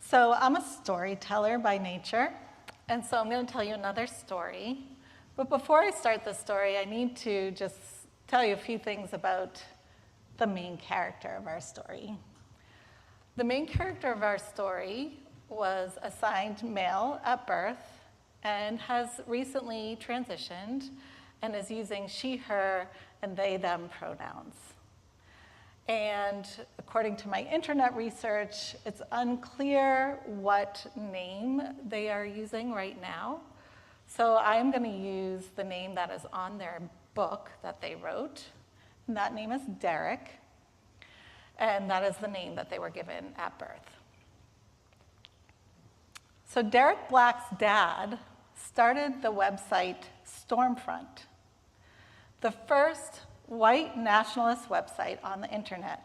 So I'm a storyteller by nature, and so I'm going to tell you another story. But before I start the story, I need to just tell you a few things about the main character of our story. The main character of our story was assigned male at birth and has recently transitioned and is using she, her, and they, them pronouns. And according to my internet research, it's unclear what name they are using right now. So I'm going to use the name that is on their book that they wrote, and that name is Derek, and that is the name that they were given at birth. So Derek Black's dad started the website Stormfront, the first white nationalist website on the internet.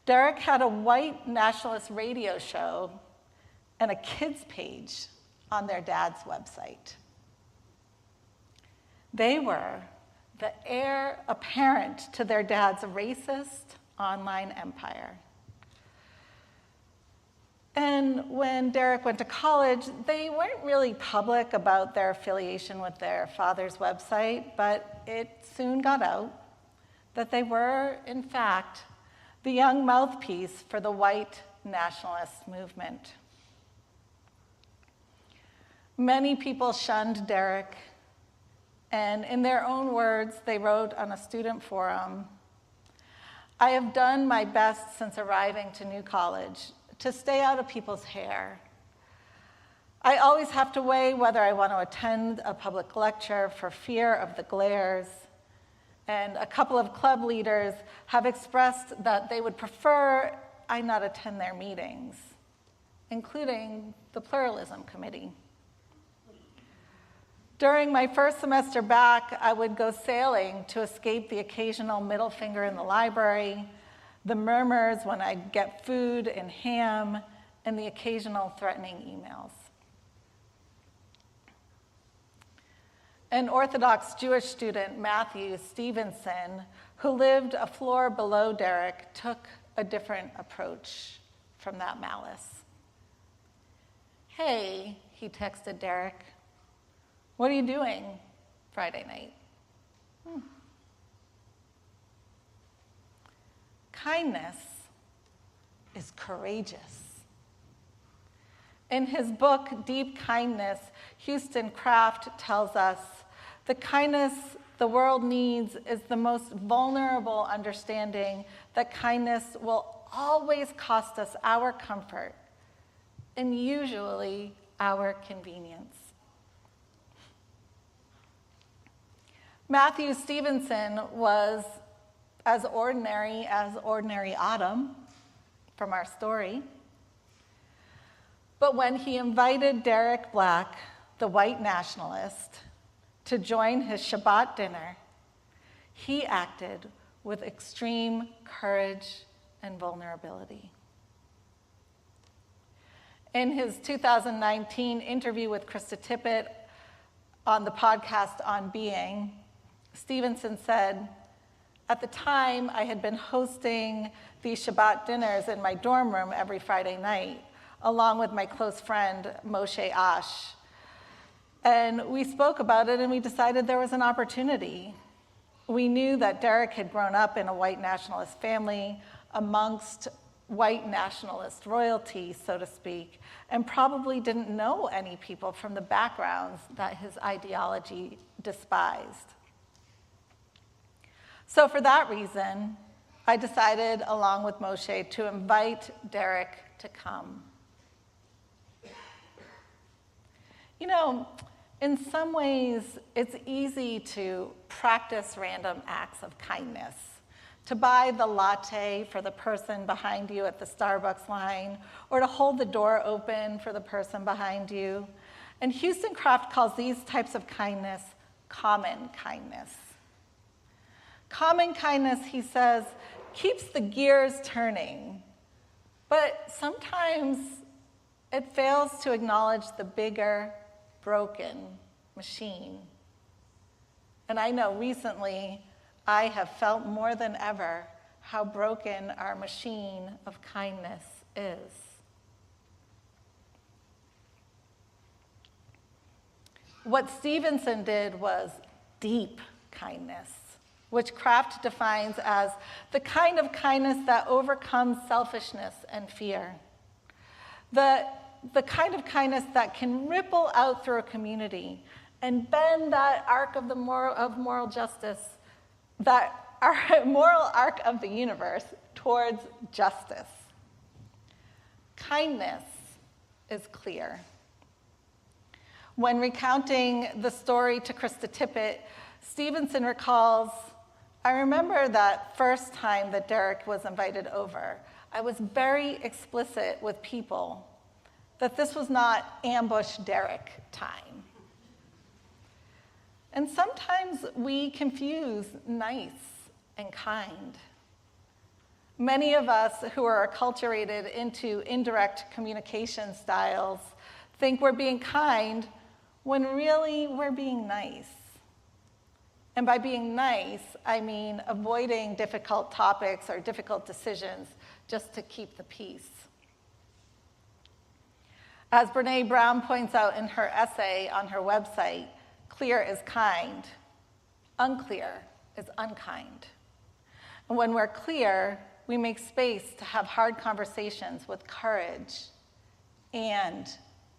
Derek had a white nationalist radio show and a kids page on their dad's website. They were the heir apparent to their dad's racist online empire. And when Derek went to college, they weren't really public about their affiliation with their father's website, but it soon got out that they were, in fact, the young mouthpiece for the white nationalist movement. Many people shunned Derek, and in their own words, they wrote on a student forum, "I have done my best since arriving to New College to stay out of people's hair. I always have to weigh whether I want to attend a public lecture for fear of the glares, and a couple of club leaders have expressed that they would prefer I not attend their meetings, including the Pluralism Committee. During my first semester back, I would go sailing to escape the occasional middle finger in the library, the murmurs when I'd get food and ham, and the occasional threatening emails." An Orthodox Jewish student, Matthew Stevenson, who lived a floor below Derek, took a different approach from that malice. "Hey," he texted Derek, "what are you doing Friday night?" Kindness is courageous. In his book, Deep Kindness, Houston Kraft tells us, "The kindness the world needs is the most vulnerable understanding that kindness will always cost us our comfort and usually our convenience." Matthew Stevenson was as ordinary Autumn from our story. But when he invited Derek Black, the white nationalist, to join his Shabbat dinner, he acted with extreme courage and vulnerability. In his 2019 interview with Krista Tippett on the podcast On Being, Stevenson said, "At the time, I had been hosting these Shabbat dinners in my dorm room every Friday night, along with my close friend, Moshe Ash. And we spoke about it, and we decided there was an opportunity. We knew that Derek had grown up in a white nationalist family amongst white nationalist royalty, so to speak, and probably didn't know any people from the backgrounds that his ideology despised. So for that reason, I decided, along with Moshe, to invite Derek to come." You know, in some ways, it's easy to practice random acts of kindness, to buy the latte for the person behind you at the Starbucks line, or to hold the door open for the person behind you. And Houston Kraft calls these types of kindness common kindness. Common kindness, he says, keeps the gears turning, but sometimes it fails to acknowledge the bigger, broken machine. And I know recently I have felt more than ever how broken our machine of kindness is. What Stevenson did was deep kindness, which Kraft defines as the kind of kindness that overcomes selfishness and fear. The kind of kindness that can ripple out through a community and bend that arc of moral justice, that moral arc of the universe towards justice. Kindness is clear. When recounting the story to Krista Tippett, Stevenson recalls, "I remember that first time that Derek was invited over. I was very explicit with people that this was not ambush Derek time." And sometimes we confuse nice and kind. Many of us who are acculturated into indirect communication styles think we're being kind when really we're being nice. And by being nice, I mean avoiding difficult topics or difficult decisions just to keep the peace. As Brene Brown points out in her essay on her website, clear is kind, unclear is unkind. And when we're clear, we make space to have hard conversations with courage and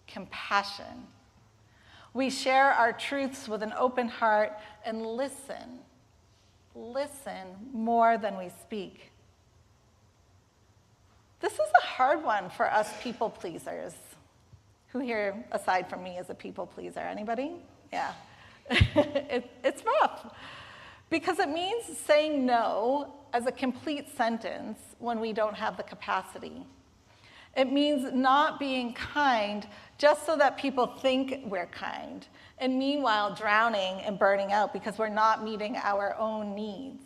compassion. We share our truths with an open heart and listen more than we speak. This is a hard one for us people pleasers. Who here, aside from me, is a people pleaser? Anybody? Yeah. It's rough because it means saying no as a complete sentence when we don't have the capacity. It means not being kind just so that people think we're kind, and meanwhile drowning and burning out because we're not meeting our own needs.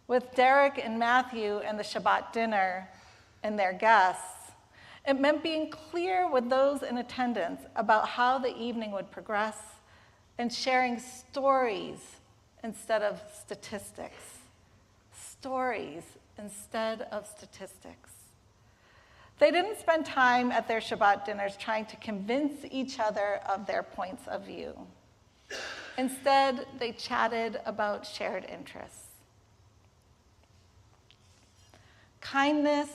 With Derek and Matthew and the Shabbat dinner and their guests, it meant being clear with those in attendance about how the evening would progress and sharing stories instead of statistics. Stories instead of statistics. They didn't spend time at their Shabbat dinners trying to convince each other of their points of view. Instead, they chatted about shared interests. Kindness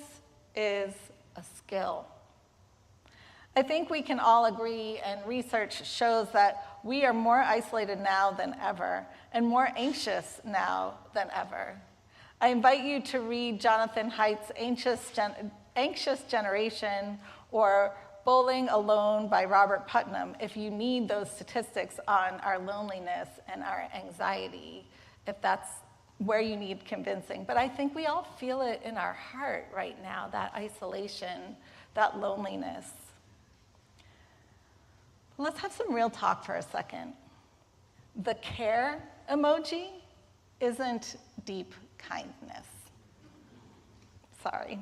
is a skill. I think we can all agree, and research shows that we are more isolated now than ever, and more anxious now than ever. I invite you to read Jonathan Haidt's Anxious Generation or Bowling Alone by Robert Putnam if you need those statistics on our loneliness and our anxiety, if that's where you need convincing. But I think we all feel it in our heart right now, that isolation, that loneliness. Let's have some real talk for a second. The care emoji isn't deep kindness. Sorry.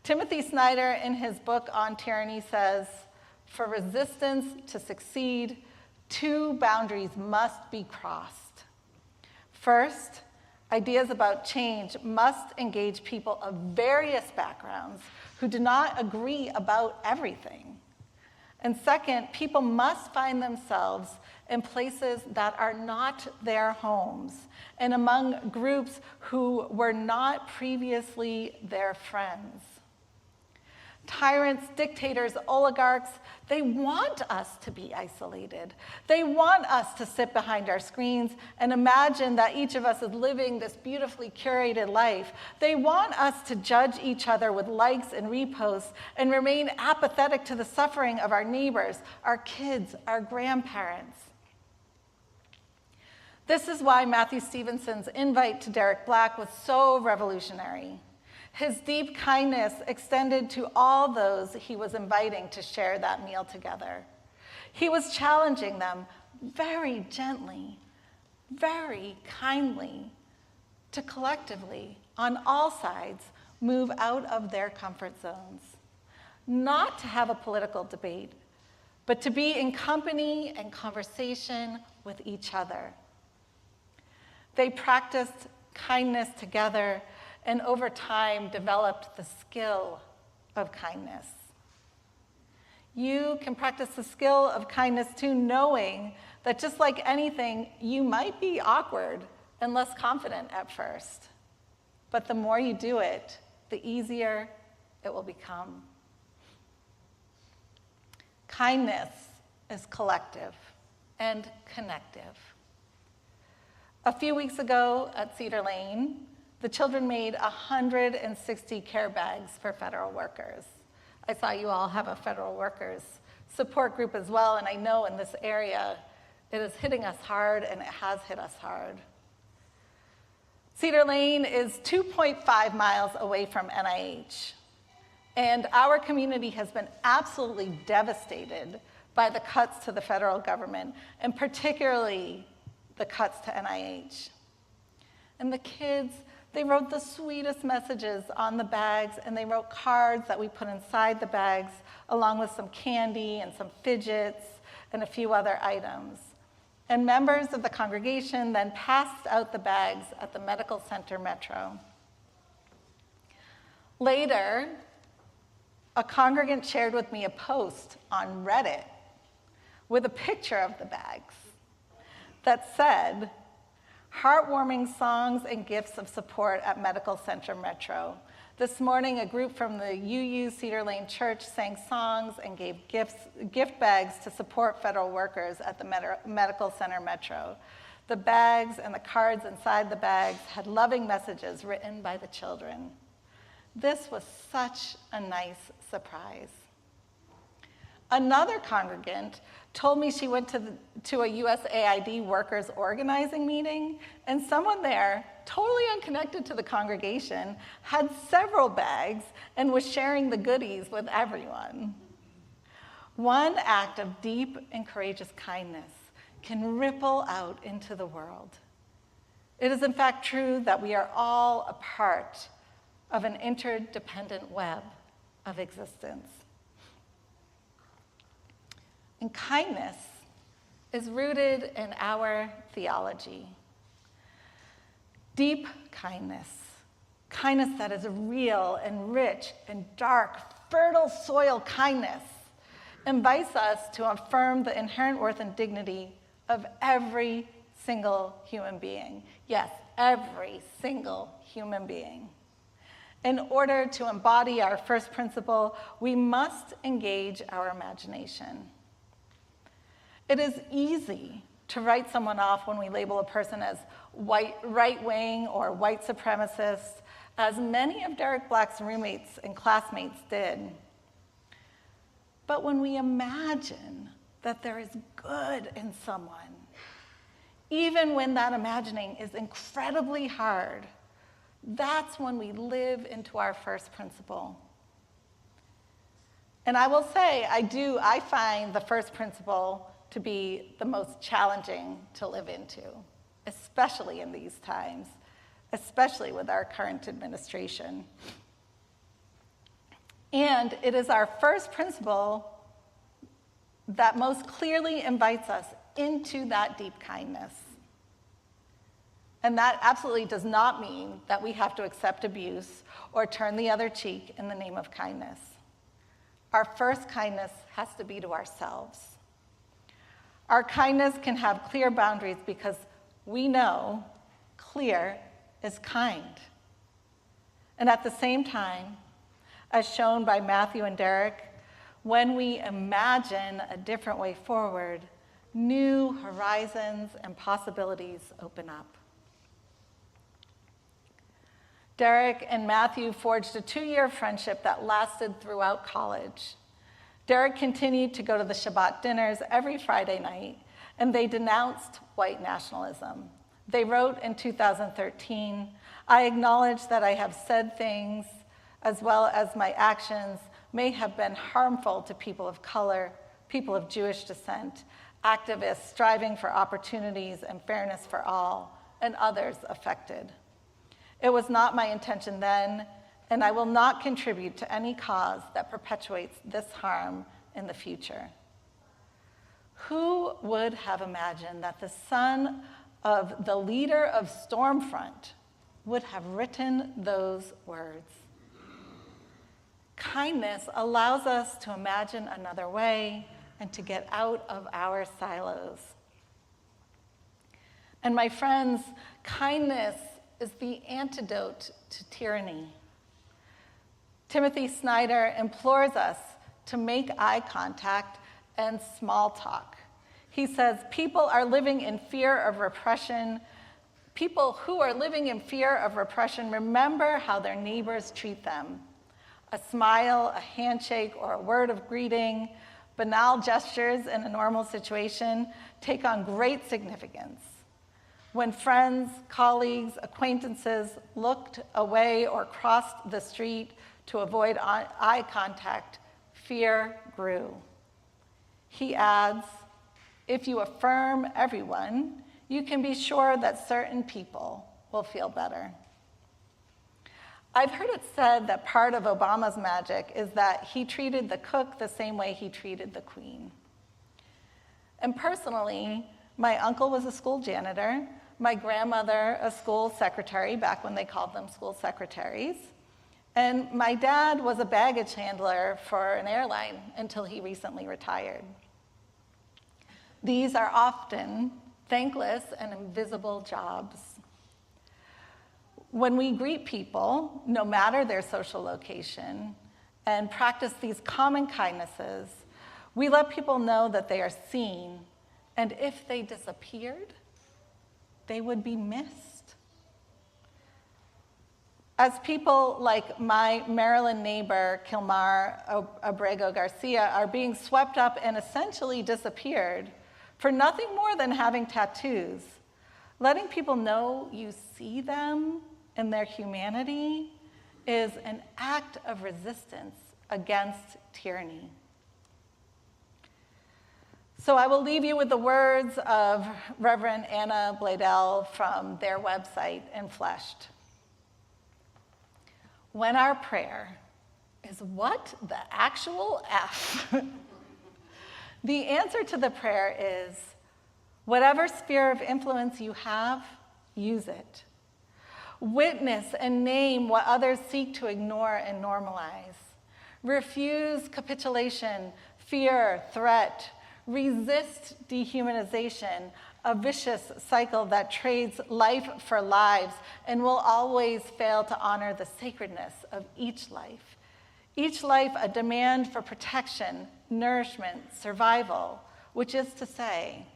Timothy Snyder, in his book on tyranny, says, "For resistance to succeed, two boundaries must be crossed. First, ideas about change must engage people of various backgrounds who do not agree about everything. And second, people must find themselves in places that are not their homes and among groups who were not previously their friends. Tyrants, dictators, oligarchs, they want us to be isolated. They want us to sit behind our screens and imagine that each of us is living this beautifully curated life. They want us to judge each other with likes and reposts and remain apathetic to the suffering of our neighbors, our kids, our grandparents. This is why Matthew Stevenson's invite to Derek Black was so revolutionary. His deep kindness extended to all those he was inviting to share that meal together. He was challenging them very gently, very kindly, to collectively, on all sides, move out of their comfort zones. Not to have a political debate, but to be in company and conversation with each other. They practiced kindness together and over time developed the skill of kindness. You can practice the skill of kindness too, knowing that just like anything, you might be awkward and less confident at first. But the more you do it, the easier it will become. Kindness is collective and connective. A few weeks ago at Cedar Lane, the children made 160 care bags for federal workers. I saw you all have a federal workers support group as well, and I know in this area it is hitting us hard, and it has hit us hard. Cedar Lane is 2.5 miles away from NIH, and our community has been absolutely devastated by the cuts to the federal government, and particularly the cuts to NIH. And the kids, they wrote the sweetest messages on the bags, and they wrote cards that we put inside the bags, along with some candy and some fidgets and a few other items. And members of the congregation then passed out the bags at the medical center metro. Later, a congregant shared with me a post on Reddit with a picture of the bags that said, "Heartwarming songs and gifts of support at Medical Center Metro. This morning, a group from the UU Cedar Lane Church sang songs and gave gift bags to support federal workers at the Medical Center Metro. The bags and the cards inside the bags had loving messages written by the children." This was such a nice surprise. Another congregant told me she went to a USAID workers organizing meeting, and someone there, totally unconnected to the congregation, had several bags and was sharing the goodies with everyone. One act of deep and courageous kindness can ripple out into the world. It is in fact true that we are all a part of an interdependent web of existence. And kindness is rooted in our theology. Deep kindness, kindness that is real and rich and dark, fertile soil kindness, invites us to affirm the inherent worth and dignity of every single human being. Yes, every single human being. In order to embody our first principle, we must engage our imagination. It is easy to write someone off when we label a person as right-wing or white supremacist, as many of Derek Black's roommates and classmates did. But when we imagine that there is good in someone, even when that imagining is incredibly hard, that's when we live into our first principle. And I will say, I find the first principle to be the most challenging to live into, especially in these times, especially with our current administration. And it is our first principle that most clearly invites us into that deep kindness. And that absolutely does not mean that we have to accept abuse or turn the other cheek in the name of kindness. Our first kindness has to be to ourselves. Our kindness can have clear boundaries because we know clear is kind. And at the same time, as shown by Matthew and Derek, when we imagine a different way forward, new horizons and possibilities open up. Derek and Matthew forged a 2-year friendship that lasted throughout college. Derek continued to go to the Shabbat dinners every Friday night, and they denounced white nationalism. They wrote in 2013, "I acknowledge that I have said things as well as my actions may have been harmful to people of color, people of Jewish descent, activists striving for opportunities and fairness for all, and others affected. It was not my intention then, and I will not contribute to any cause that perpetuates this harm in the future." Who would have imagined that the son of the leader of Stormfront would have written those words? Kindness allows us to imagine another way and to get out of our silos. And my friends, kindness is the antidote to tyranny. Timothy Snyder implores us to make eye contact and small talk. He says, people who are living in fear of repression, remember how their neighbors treat them. A smile, a handshake, or a word of greeting, banal gestures in a normal situation take on great significance. When friends, colleagues, acquaintances looked away or crossed the street to avoid eye contact, fear grew. He adds, if you affirm everyone, you can be sure that certain people will feel better. I've heard it said that part of Obama's magic is that he treated the cook the same way he treated the queen. And personally, my uncle was a school janitor, my grandmother a school secretary, back when they called them school secretaries, and my dad was a baggage handler for an airline until he recently retired. These are often thankless and invisible jobs. When we greet people, no matter their social location, and practice these common kindnesses, we let people know that they are seen, and if they disappeared, they would be missed. As people like my Maryland neighbor, Kilmar Abrego Garcia, are being swept up and essentially disappeared for nothing more than having tattoos, letting people know you see them and their humanity is an act of resistance against tyranny. So I will leave you with the words of Reverend Anna Bladel from their website, Enfleshed. When our prayer is what the actual F, the answer to the prayer is, whatever sphere of influence you have, use it. Witness and name what others seek to ignore and normalize. Refuse capitulation, fear, threat. Resist dehumanization, a vicious cycle that trades life for lives and will always fail to honor the sacredness of each life. Each life a demand for protection, nourishment, survival, which is to say,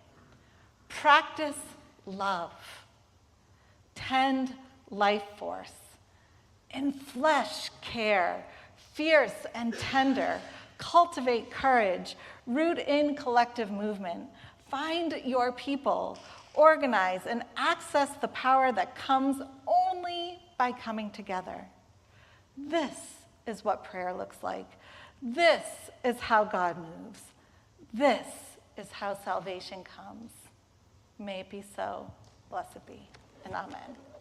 practice love, tend life force, enflesh care, fierce and tender, cultivate courage, root in collective movement, find your people, organize, and access the power that comes only by coming together. This is what prayer looks like. This is how God moves. This is how salvation comes. May it be so. Blessed be, and amen.